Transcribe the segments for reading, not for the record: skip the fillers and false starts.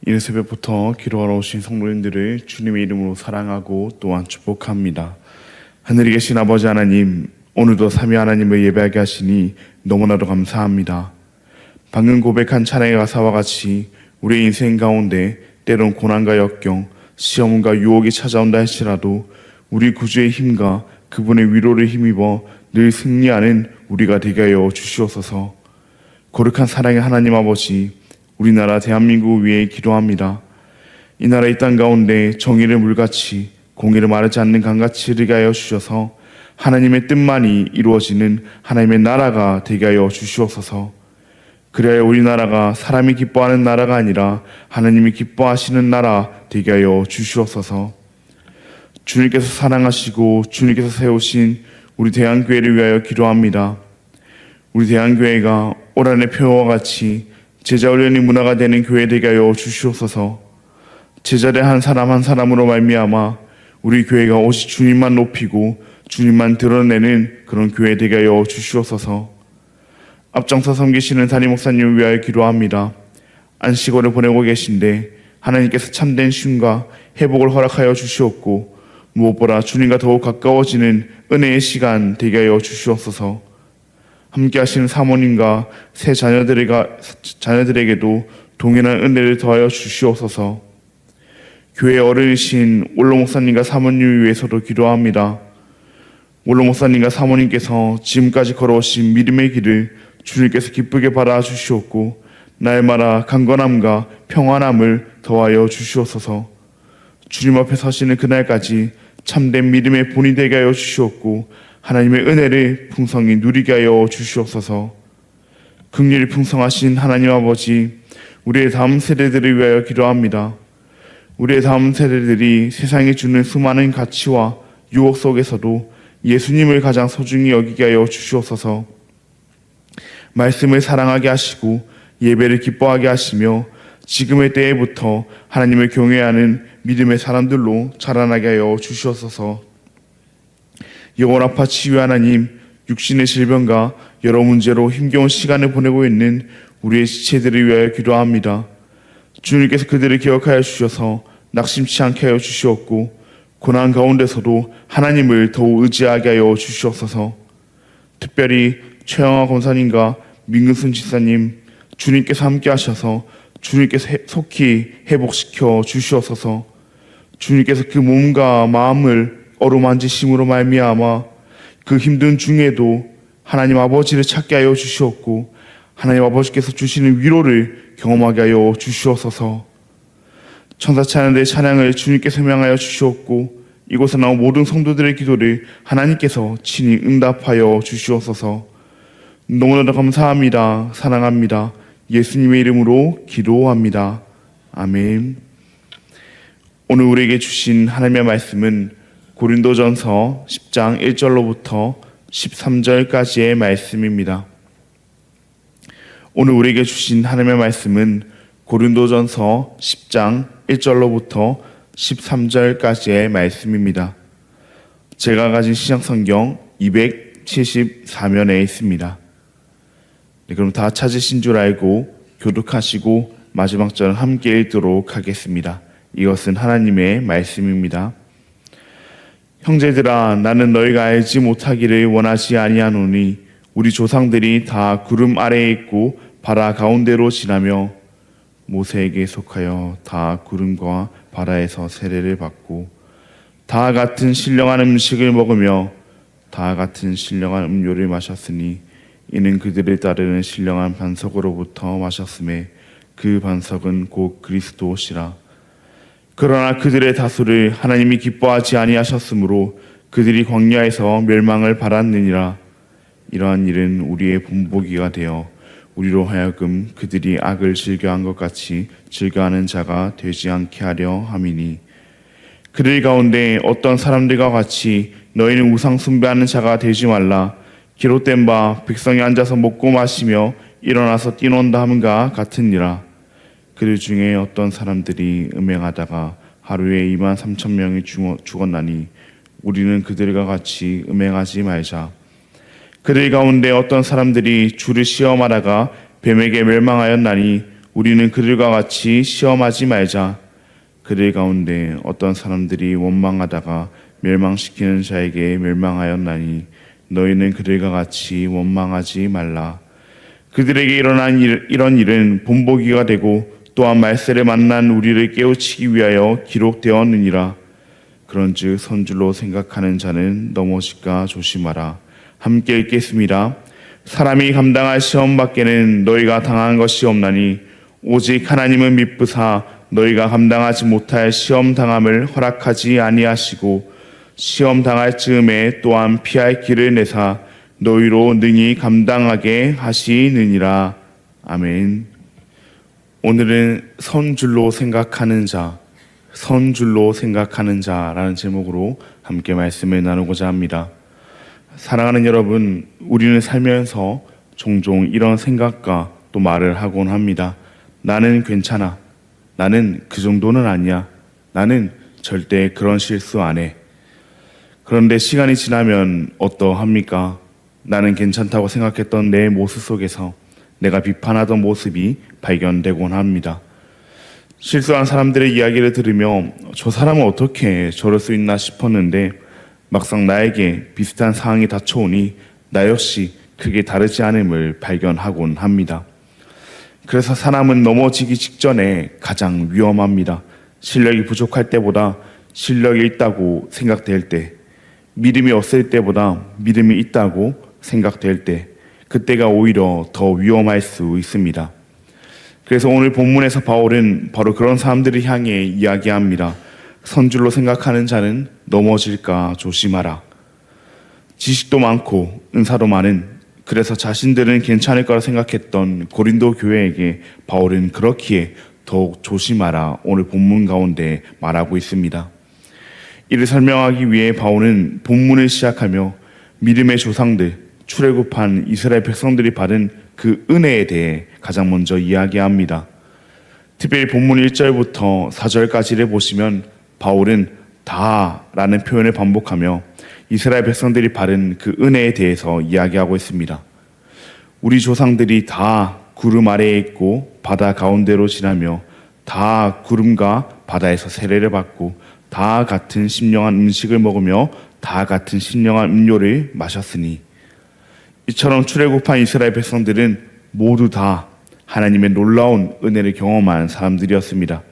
이른 새벽부터 기도하러 오신 성도님들을 주님의 이름으로 사랑하고 또한 축복합니다. 하늘에 계신 아버지 하나님, 오늘도 삼위 하나님을 예배하게 하시니 너무나도 감사합니다. 방금 고백한 찬양의 가사와 같이 우리의 인생 가운데 때론 고난과 역경, 시험과 유혹이 찾아온다 할지라도 우리 구주의 힘과 그분의 위로를 힘입어 늘 승리하는 우리가 되게 하여 주시옵소서. 거룩한 사랑의 하나님 아버지, 우리나라 대한민국을 위해 기도합니다. 이 나라 이 땅 가운데 정의를 물같이 공의를 마르지 않는 강같이 흐르게 하여 주셔서 하나님의 뜻만이 이루어지는 하나님의 나라가 되게 하여 주시옵소서. 그래야 우리나라가 사람이 기뻐하는 나라가 아니라 하나님이 기뻐하시는 나라 되게 하여 주시옵소서. 주님께서 사랑하시고 주님께서 세우신 우리 대한교회를 위하여 기도합니다. 우리 대한교회가 올 한해 표와 같이 제자훈련의 문화가 되는 교회 되게 하여 주시옵소서. 제자를 한 사람 한 사람으로 말미암아 우리 교회가 오직 주님만 높이고 주님만 드러내는 그런 교회 되게 하여 주시옵소서. 앞장서 섬기시는 담임 목사님을 위하여 기도합니다. 안식월을 보내고 계신데 하나님께서 참된 쉼과 회복을 허락하여 주시옵고 무엇보다 주님과 더욱 가까워지는 은혜의 시간 되게 하여 주시옵소서. 함께 하시는 사모님과 새 자녀들에게도 동일한 은혜를 더하여 주시옵소서. 교회 어른이신 원로 목사님과 사모님을 위해서도 기도합니다. 원로 목사님과 사모님께서 지금까지 걸어오신 믿음의 길을 주님께서 기쁘게 바라주시옵고 날마다 강건함과 평안함을 더하여 주시옵소서. 주님 앞에 서시는 그날까지 참된 믿음의 본이 되게 하여 주시옵고 하나님의 은혜를 풍성히 누리게 하여 주시옵소서. 긍휼이 풍성하신 하나님 아버지, 우리의 다음 세대들을 위하여 기도합니다. 우리의 다음 세대들이 세상이 주는 수많은 가치와 유혹 속에서도 예수님을 가장 소중히 여기게 하여 주시옵소서. 말씀을 사랑하게 하시고 예배를 기뻐하게 하시며 지금의 때에부터 하나님을 경외하는 믿음의 사람들로 자라나게 하여 주시옵소서. 영혼 아파 치유 하나님, 육신의 질병과 여러 문제로 힘겨운 시간을 보내고 있는 우리의 지체들을 위하여 기도합니다. 주님께서 그들을 기억하여 주셔서 낙심치 않게 하여 주시옵고 고난 가운데서도 하나님을 더욱 의지하게 하여 주시옵소서. 특별히 최영하 권사님과 민근순 지사님, 주님께서 함께 하셔서 주님께서 속히 회복시켜 주시옵소서. 주님께서 그 몸과 마음을 어루만지심으로 말미암아 그 힘든 중에도 하나님 아버지를 찾게 하여 주시옵고 하나님 아버지께서 주시는 위로를 경험하게 하여 주시옵소서. 천사 찬양대의 찬양을 주님께서 명하여 주시옵고 이곳에 나온 모든 성도들의 기도를 하나님께서 친히 응답하여 주시옵소서. 너무나도 감사합니다. 사랑합니다. 예수님의 이름으로 기도합니다. 아멘. 오늘 우리에게 주신 하나님의 말씀은 고린도전서 10장 1절로부터 13절까지의 말씀입니다. 오늘 우리에게 주신 하나님의 말씀은 고린도전서 10장 1절로부터 13절까지의 말씀입니다. 제가 가진 신약성경 274면에 있습니다. 네, 그럼 다 찾으신 줄 알고 교독하시고 마지막 절 함께 읽도록 하겠습니다. 이것은 하나님의 말씀입니다. 형제들아, 나는 너희가 알지 못하기를 원하지 아니하노니 우리 조상들이 다 구름 아래에 있고 바다 가운데로 지나며 모세에게 속하여 다 구름과 바다에서 세례를 받고 다 같은 신령한 음식을 먹으며 다 같은 신령한 음료를 마셨으니 이는 그들을 따르는 신령한 반석으로부터 마셨음에 그 반석은 곧 그리스도시라. 그러나 그들의 다수를 하나님이 기뻐하지 아니하셨으므로 그들이 광야에서 멸망을 받았느니라. 이러한 일은 우리의 본보기가 되어 우리로 하여금 그들이 악을 즐겨한 것 같이 즐겨하는 자가 되지 않게 하려 함이니 그들 가운데 어떤 사람들과 같이 너희는 우상 숭배하는 자가 되지 말라. 기록된 바 백성이 앉아서 먹고 마시며 일어나서 뛰논다 함과 같으니라. 그들 중에 어떤 사람들이 음행하다가 하루에 23,000명이 죽었나니 우리는 그들과 같이 음행하지 말자. 그들 가운데 어떤 사람들이 주를 시험하다가 뱀에게 멸망하였나니 우리는 그들과 같이 시험하지 말자. 그들 가운데 어떤 사람들이 원망하다가 멸망시키는 자에게 멸망하였나니 너희는 그들과 같이 원망하지 말라. 그들에게 일어난 이런 일은 본보기가 되고 또한 말세를 만난 우리를 깨우치기 위하여 기록되었느니라. 그런즉 선줄로 생각하는 자는 넘어질까 조심하라. 함께 읽겠습니다. 사람이 감당할 시험 밖에는 너희가 당한 것이 없나니 오직 하나님은 미쁘사 너희가 감당하지 못할 시험 당함을 허락하지 아니하시고 시험 당할 즈음에 또한 피할 길을 내사 너희로 능히 감당하게 하시느니라. 아멘. 오늘은 선줄로 생각하는 자, 선줄로 생각하는 자라는 제목으로 함께 말씀을 나누고자 합니다. 사랑하는 여러분, 우리는 살면서 종종 이런 생각과 또 말을 하곤 합니다. 나는 괜찮아. 나는 그 정도는 아니야. 나는 절대 그런 실수 안 해. 그런데 시간이 지나면 어떠합니까? 나는 괜찮다고 생각했던 내 모습 속에서 내가 비판하던 모습이 발견되곤 합니다. 실수한 사람들의 이야기를 들으며 저 사람은 어떻게 저럴 수 있나 싶었는데 막상 나에게 비슷한 상황이 닥쳐오니 나 역시 크게 다르지 않음을 발견하곤 합니다. 그래서 사람은 넘어지기 직전에 가장 위험합니다. 실력이 부족할 때보다 실력이 있다고 생각될 때, 믿음이 없을 때보다 믿음이 있다고 생각될 때, 그때가 오히려 더 위험할 수 있습니다. 그래서 오늘 본문에서 바울은 바로 그런 사람들을 향해 이야기합니다. 선줄로 생각하는 자는 넘어질까 조심하라. 지식도 많고 은사도 많은, 그래서 자신들은 괜찮을 거라 생각했던 고린도 교회에게 바울은 그렇기에 더욱 조심하라 오늘 본문 가운데 말하고 있습니다. 이를 설명하기 위해 바울은 본문을 시작하며 믿음의 조상들, 출애굽한 이스라엘 백성들이 받은 그 은혜에 대해 가장 먼저 이야기합니다. 특별히 본문 1절부터 4절까지를 보시면 바울은 다라는 표현을 반복하며 이스라엘 백성들이 받은 그 은혜에 대해서 이야기하고 있습니다. 우리 조상들이 다 구름 아래에 있고 바다 가운데로 지나며 다 구름과 바다에서 세례를 받고 다 같은 신령한 음식을 먹으며 다 같은 신령한 음료를 마셨으니, 이처럼 출애굽한 이스라엘 백성들은 모두 다 하나님의 놀라운 은혜를 경험한 사람들이었습니다.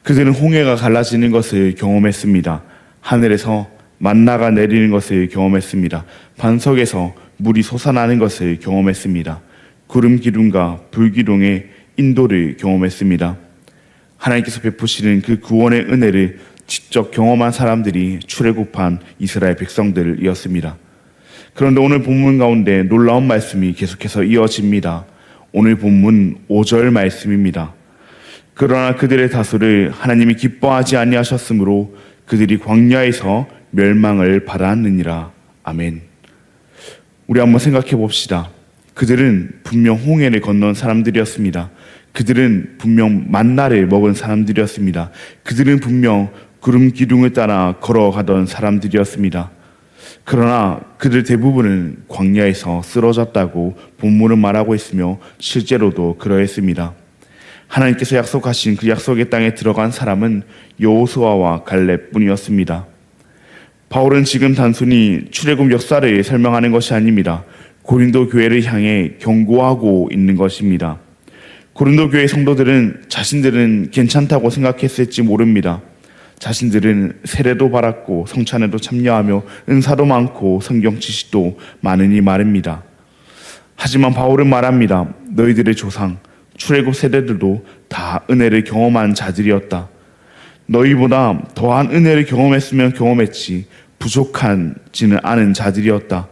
그들은 홍해가 갈라지는 것을 경험했습니다. 하늘에서 만나가 내리는 것을 경험했습니다. 반석에서 물이 솟아나는 것을 경험했습니다. 구름 기둥과 불 기둥의 인도를 경험했습니다. 하나님께서 베푸시는 그 구원의 은혜를 직접 경험한 사람들이 출애굽한 이스라엘 백성들이었습니다. 그런데 오늘 본문 가운데 놀라운 말씀이 계속해서 이어집니다. 오늘 본문 5절 말씀입니다. 그러나 그들의 다수를 하나님이 기뻐하지 아니하셨으므로 그들이 광야에서 멸망을 받았느니라. 아멘. 우리 한번 생각해 봅시다. 그들은 분명 홍해를 건넌 사람들이었습니다. 그들은 분명 만나를 먹은 사람들이었습니다. 그들은 분명 구름 기둥을 따라 걸어가던 사람들이었습니다. 그러나 그들 대부분은 광야에서 쓰러졌다고 본문은 말하고 있으며 실제로도 그러했습니다. 하나님께서 약속하신 그 약속의 땅에 들어간 사람은 여호수아와 갈렙뿐이었습니다. 바울은 지금 단순히 출애굽 역사를 설명하는 것이 아닙니다. 고린도 교회를 향해 경고하고 있는 것입니다. 고린도 교회 성도들은 자신들은 괜찮다고 생각했을지 모릅니다. 자신들은 세례도 받았고 성찬에도 참여하며 은사도 많고 성경 지식도 많으니 말입니다. 하지만 바울은 말합니다. 너희들의 조상 출애굽 세대들도 다 은혜를 경험한 자들이었다. 너희보다 더한 은혜를 경험했으면 경험했지 부족한지는 않은 자들이었다.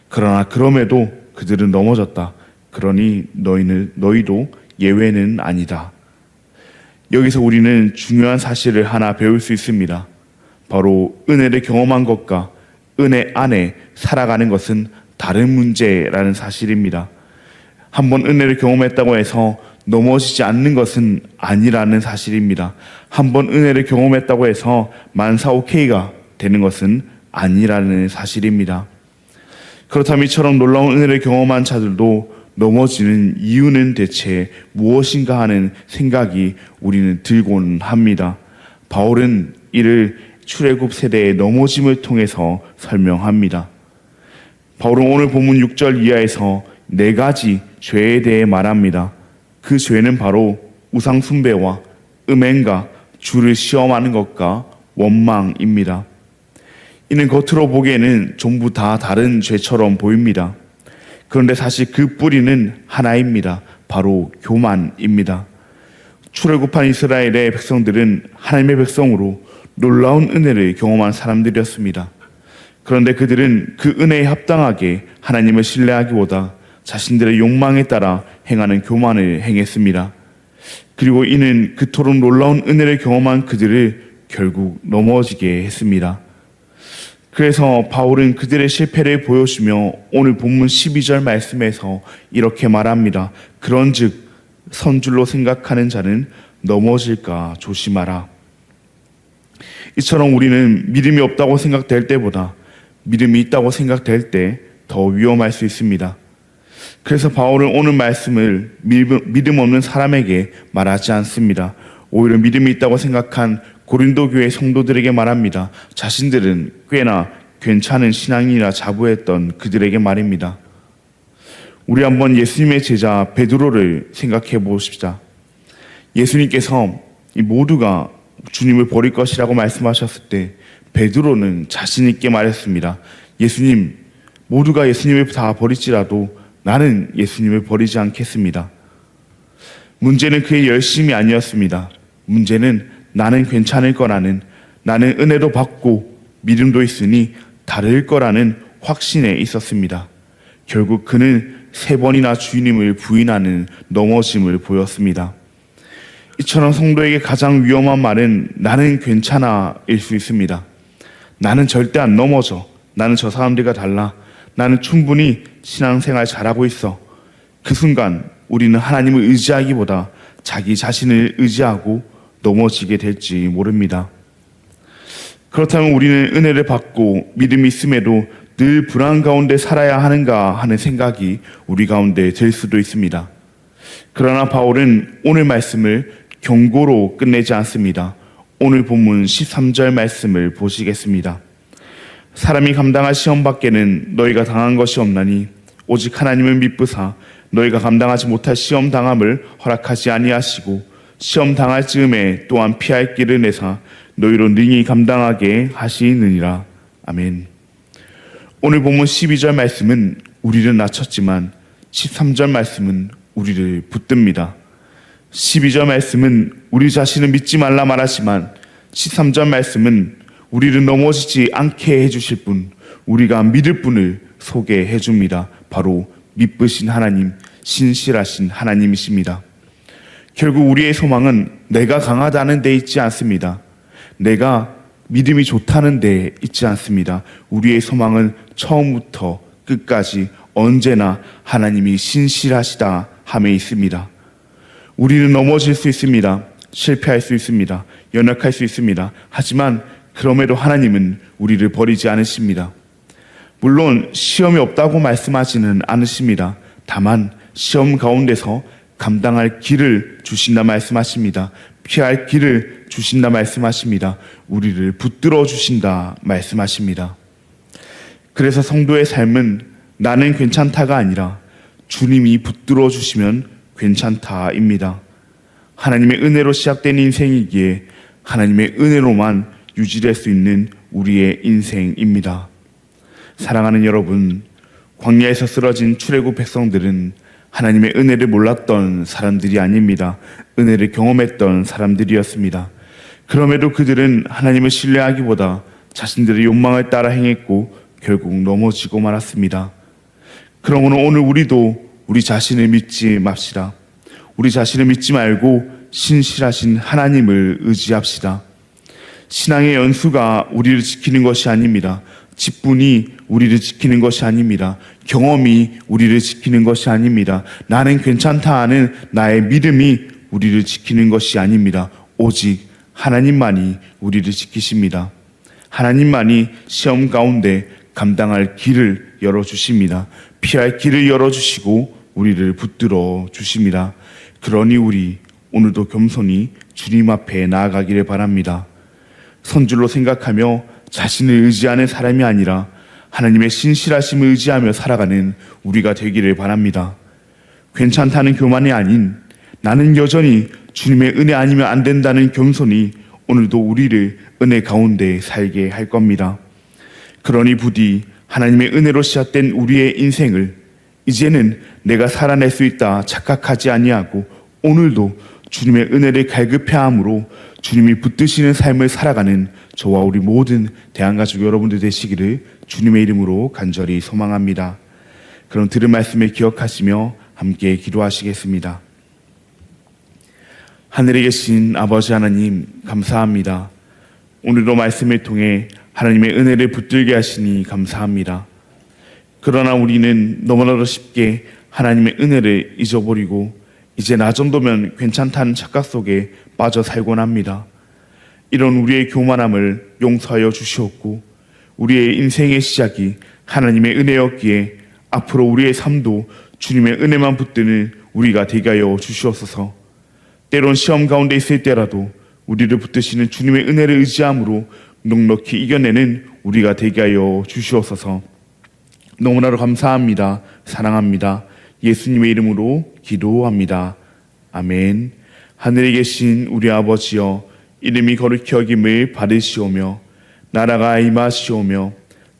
그러나 그럼에도 그들은 넘어졌다. 그러니 너희도 예외는 아니다. 여기서 우리는 중요한 사실을 하나 배울 수 있습니다. 바로 은혜를 경험한 것과 은혜 안에 살아가는 것은 다른 문제라는 사실입니다. 한번 은혜를 경험했다고 해서 넘어지지 않는 것은 아니라는 사실입니다. 한번 은혜를 경험했다고 해서 만사 오케이가 되는 것은 아니라는 사실입니다. 그렇다면 이처럼 놀라운 은혜를 경험한 자들도 넘어지는 이유는 대체 무엇인가 하는 생각이 우리는 들곤 합니다. 바울은 이를 출애굽 세대의 넘어짐을 통해서 설명합니다. 바울은 오늘 본문 6절 이하에서 4가지 죄에 대해 말합니다. 그 죄는 바로 우상 숭배와 음행과 주를 시험하는 것과 원망입니다. 이는 겉으로 보기에는 전부 다 다른 죄처럼 보입니다. 그런데 사실 그 뿌리는 하나입니다. 바로 교만입니다. 출애굽한 이스라엘의 백성들은 하나님의 백성으로 놀라운 은혜를 경험한 사람들이었습니다. 그런데 그들은 그 은혜에 합당하게 하나님을 신뢰하기보다 자신들의 욕망에 따라 행하는 교만을 행했습니다. 그리고 이는 그토록 놀라운 은혜를 경험한 그들을 결국 넘어지게 했습니다. 그래서 바울은 그들의 실패를 보여주며 오늘 본문 12절 말씀에서 이렇게 말합니다. 그런즉 선줄로 생각하는 자는 넘어질까 조심하라. 이처럼 우리는 믿음이 없다고 생각될 때보다 믿음이 있다고 생각될 때 더 위험할 수 있습니다. 그래서 바울은 오늘 말씀을 믿음 없는 사람에게 말하지 않습니다. 오히려 믿음이 있다고 생각한 고린도 교회 성도들에게 말합니다. 자신들은 꽤나 괜찮은 신앙이라 자부했던 그들에게 말입니다. 우리 한번 예수님의 제자 베드로를 생각해 보십시다. 예수님께서 이 모두가 주님을 버릴 것이라고 말씀하셨을 때 베드로는 자신 있게 말했습니다. 예수님, 모두가 예수님을 다 버릴지라도 나는 예수님을 버리지 않겠습니다. 문제는 그의 열심이 아니었습니다. 문제는 나는 괜찮을 거라는, 나는 은혜도 받고 믿음도 있으니 다를 거라는 확신에 있었습니다. 결국 그는 3번이나 주님을 부인하는 넘어짐을 보였습니다. 이처럼 성도에게 가장 위험한 말은 나는 괜찮아일 수 있습니다. 나는 절대 안 넘어져. 나는 저 사람들과 달라. 나는 충분히 신앙생활 잘하고 있어. 그 순간 우리는 하나님을 의지하기보다 자기 자신을 의지하고 넘어지게 될지 모릅니다. 그렇다면 우리는 은혜를 받고 믿음이 있음에도 늘 불안 가운데 살아야 하는가 하는 생각이 우리 가운데 들 수도 있습니다. 그러나 바울은 오늘 말씀을 경고로 끝내지 않습니다. 오늘 본문 13절 말씀을 보시겠습니다. 사람이 감당할 시험 밖에는 너희가 당한 것이 없나니 오직 하나님을 믿으사 너희가 감당하지 못할 시험 당함을 허락하지 아니하시고 시험 당할 즈음에 또한 피할 길을 내사 너희로 능히 감당하게 하시느니라. 아멘. 오늘 본문 12절 말씀은 우리를 낮췄지만 13절 말씀은 우리를 붙듭니다. 12절 말씀은 우리 자신을 믿지 말라 말하지만 13절 말씀은 우리를 넘어지지 않게 해주실 분, 우리가 믿을 분을 소개해 줍니다. 바로 믿으신 하나님, 신실하신 하나님이십니다. 결국 우리의 소망은 내가 강하다는 데 있지 않습니다. 내가 믿음이 좋다는 데 있지 않습니다. 우리의 소망은 처음부터 끝까지 언제나 하나님이 신실하시다 함에 있습니다. 우리는 넘어질 수 있습니다. 실패할 수 있습니다. 연약할 수 있습니다. 하지만 그럼에도 하나님은 우리를 버리지 않으십니다. 물론 시험이 없다고 말씀하지는 않으십니다. 다만 시험 가운데서 감당할 길을 주신다 말씀하십니다. 피할 길을 주신다 말씀하십니다. 우리를 붙들어 주신다 말씀하십니다. 그래서 성도의 삶은 나는 괜찮다가 아니라 주님이 붙들어 주시면 괜찮다입니다. 하나님의 은혜로 시작된 인생이기에 하나님의 은혜로만 유지될 수 있는 우리의 인생입니다. 사랑하는 여러분, 광야에서 쓰러진 출애굽 백성들은 하나님의 은혜를 몰랐던 사람들이 아닙니다. 은혜를 경험했던 사람들이었습니다. 그럼에도 그들은 하나님을 신뢰하기보다 자신들의 욕망을 따라 행했고 결국 넘어지고 말았습니다. 그러므로 오늘 우리도 우리 자신을 믿지 맙시다. 우리 자신을 믿지 말고 신실하신 하나님을 의지합시다. 신앙의 연수가 우리를 지키는 것이 아닙니다. 직분이 우리를 지키는 것이 아닙니다. 경험이 우리를 지키는 것이 아닙니다. 나는 괜찮다 하는 나의 믿음이 우리를 지키는 것이 아닙니다. 오직 하나님만이 우리를 지키십니다. 하나님만이 시험 가운데 감당할 길을 열어주십니다. 피할 길을 열어주시고 우리를 붙들어 주십니다. 그러니 우리 오늘도 겸손히 주님 앞에 나아가기를 바랍니다. 선줄로 생각하며 자신을 의지하는 사람이 아니라 하나님의 신실하심을 의지하며 살아가는 우리가 되기를 바랍니다. 괜찮다는 교만이 아닌 나는 여전히 주님의 은혜 아니면 안 된다는 겸손이 오늘도 우리를 은혜 가운데 살게 할 겁니다. 그러니 부디 하나님의 은혜로 시작된 우리의 인생을 이제는 내가 살아낼 수 있다 착각하지 아니하고 오늘도 주님의 은혜를 갈급해함으로 주님이 붙드시는 삶을 살아가는 저와 우리 모든 대한가족 여러분들 되시기를 주님의 이름으로 간절히 소망합니다. 그럼 들은 말씀을 기억하시며 함께 기도하시겠습니다. 하늘에 계신 아버지 하나님 감사합니다. 오늘도 말씀을 통해 하나님의 은혜를 붙들게 하시니 감사합니다. 그러나 우리는 너무나도 쉽게 하나님의 은혜를 잊어버리고 이제 나 정도면 괜찮다는 착각 속에 빠져 살곤 합니다. 이런 우리의 교만함을 용서하여 주시옵고 우리의 인생의 시작이 하나님의 은혜였기에 앞으로 우리의 삶도 주님의 은혜만 붙드는 우리가 되게 하여 주시옵소서. 때론 시험 가운데 있을 때라도 우리를 붙드시는 주님의 은혜를 의지함으로 넉넉히 이겨내는 우리가 되게 하여 주시옵소서. 너무나도 감사합니다. 사랑합니다. 예수님의 이름으로 기도합니다. 아멘. 하늘에 계신 우리 아버지여, 이름이 거룩히 여김을 받으시오며 나라가 임하시오며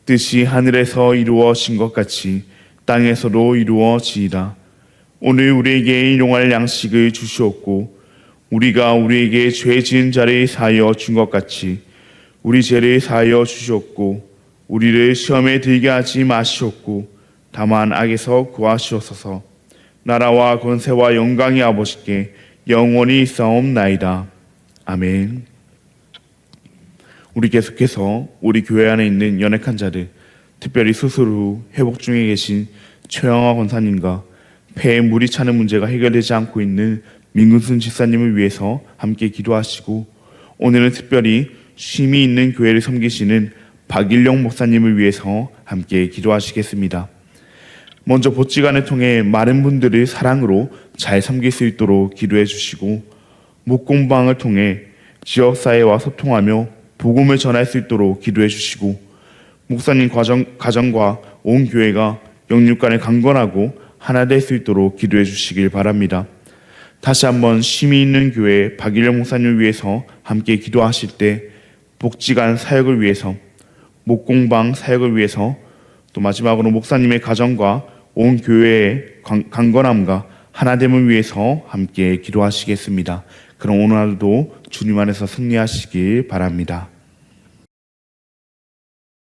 뜻이 하늘에서 이루어진 것 같이 땅에서도 이루어지이다. 오늘 우리에게 일용할 양식을 주시옵고 우리가 우리에게 죄 지은 자를 사하여 준 것 같이 우리 죄를 사하여 주시옵고 우리를 시험에 들게 하지 마시옵고 다만 악에서 구하시옵소서. 나라와 권세와 영광이 아버지께 영원히 있사옵나이다. 아멘. 우리 계속해서 우리 교회 안에 있는 연약한 자들, 특별히 수술 후 회복 중에 계신 최영화 권사님과 폐에 물이 차는 문제가 해결되지 않고 있는 민근순 집사님을 위해서 함께 기도하시고, 오늘은 특별히 쉼이 있는 교회를 섬기시는 박일영 목사님을 위해서 함께 기도하시겠습니다. 먼저 보찌간을 통해 많은 분들을 사랑으로 잘 섬길 수 있도록 기도해 주시고, 목공방을 통해 지역사회와 소통하며 복음을 전할 수 있도록 기도해 주시고, 목사님 가정과 온 교회가 영육간에 강건하고 하나 될 수 있도록 기도해 주시길 바랍니다. 다시 한번 쉼이 있는 교회 박일영 목사님을 위해서 함께 기도하실 때 복지관 사역을 위해서, 목공방 사역을 위해서, 또 마지막으로 목사님의 가정과 온 교회의 강건함과 하나됨을 위해서 함께 기도하시겠습니다. 그럼 오늘 하루도 주님 안에서 승리하시길 바랍니다.